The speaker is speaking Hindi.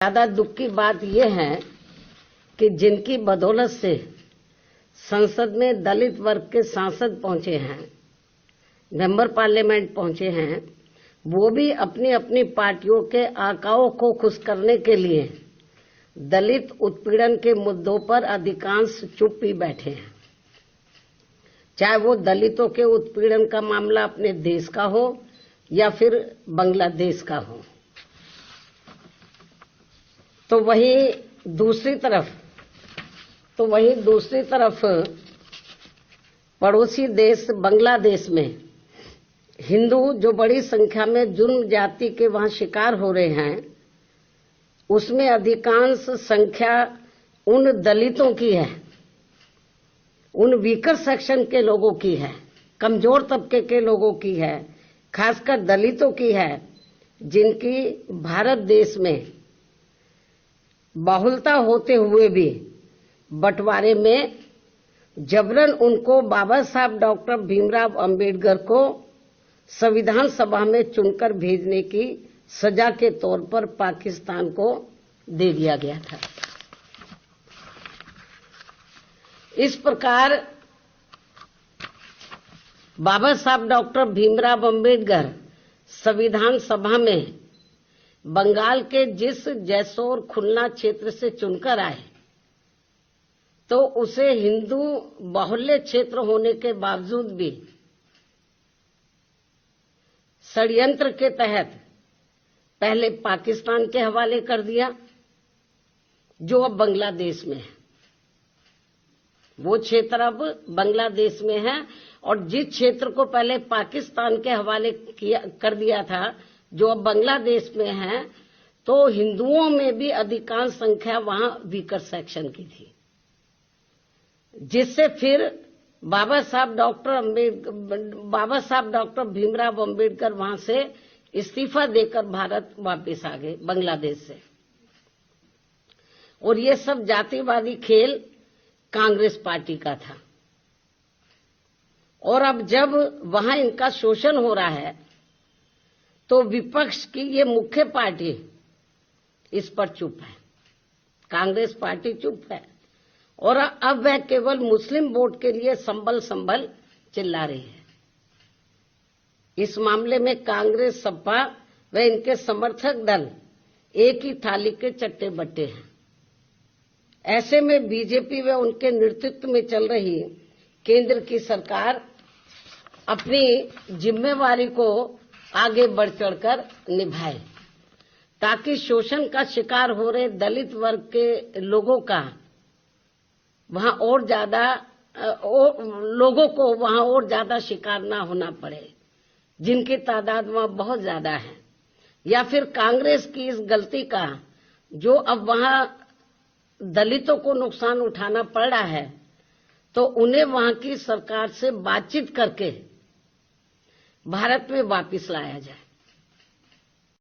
ज्यादा दुख की बात यह है कि जिनकी बदौलत से संसद में दलित वर्ग के सांसद पहुंचे हैं, मेंबर पार्लियामेंट पहुंचे हैं, वो भी अपनी अपनी पार्टियों के आकाओं को खुश करने के लिए दलित उत्पीड़न के मुद्दों पर अधिकांश चुप ही बैठे हैं। चाहे वो दलितों के उत्पीड़न का मामला अपने देश का हो या फिर बांग्लादेश का हो। तो वहीं दूसरी तरफ पड़ोसी देश बांग्लादेश में हिंदू जो बड़ी संख्या में जुर्म जाति के वहां शिकार हो रहे हैं, उसमें अधिकांश संख्या उन दलितों की है, उन वीकर सेक्शन के लोगों की है, कमजोर तबके के लोगों की है, खासकर दलितों की है, जिनकी भारत देश में बहुलता होते हुए भी बंटवारे में जबरन उनको बाबा साहब डॉक्टर भीमराव अंबेडकर को संविधान सभा में चुनकर भेजने की सजा के तौर पर पाकिस्तान को दे दिया गया था। इस प्रकार बाबा साहब डॉक्टर भीमराव अंबेडकर संविधान सभा में बंगाल के जिस जैसोर खुलना क्षेत्र से चुनकर आए, तो उसे हिंदू बाहुल्य क्षेत्र होने के बावजूद भी षड्यंत्र के तहत पहले पाकिस्तान के हवाले कर दिया, जो अब बांग्लादेश में है। वो क्षेत्र अब बांग्लादेश में है, और जिस क्षेत्र को पहले पाकिस्तान के हवाले कर दिया था, जो अब बांग्लादेश में है, तो हिंदुओं में भी अधिकांश संख्या वहां वीकर सेक्शन की थी, जिससे फिर बाबा साहब डॉक्टर भीमराव अंबेडकर वहां से इस्तीफा देकर भारत वापस आ गए बांग्लादेश से। और ये सब जातिवादी खेल कांग्रेस पार्टी का था। और अब जब वहां इनका शोषण हो रहा है, तो विपक्ष की ये मुख्य पार्टी इस पर चुप है, कांग्रेस पार्टी चुप है, और अब वह केवल मुस्लिम वोट के लिए संभल चिल्ला रही है। इस मामले में कांग्रेस, सपा व इनके समर्थक दल एक ही थाली के चट्टे बट्टे हैं। ऐसे में बीजेपी व उनके नेतृत्व में चल रही केंद्र की सरकार अपनी जिम्मेवारी को आगे बढ़ चढ़कर निभाए, ताकि शोषण का शिकार हो रहे दलित वर्ग के लोगों का वहां और ज्यादा शिकार ना होना पड़े, जिनकी तादाद वहां बहुत ज्यादा है। या फिर कांग्रेस की इस गलती का, जो अब वहां दलितों को नुकसान उठाना पड़ रहा है, तो उन्हें वहां की सरकार से बातचीत करके भारत में वापस लाया जाए।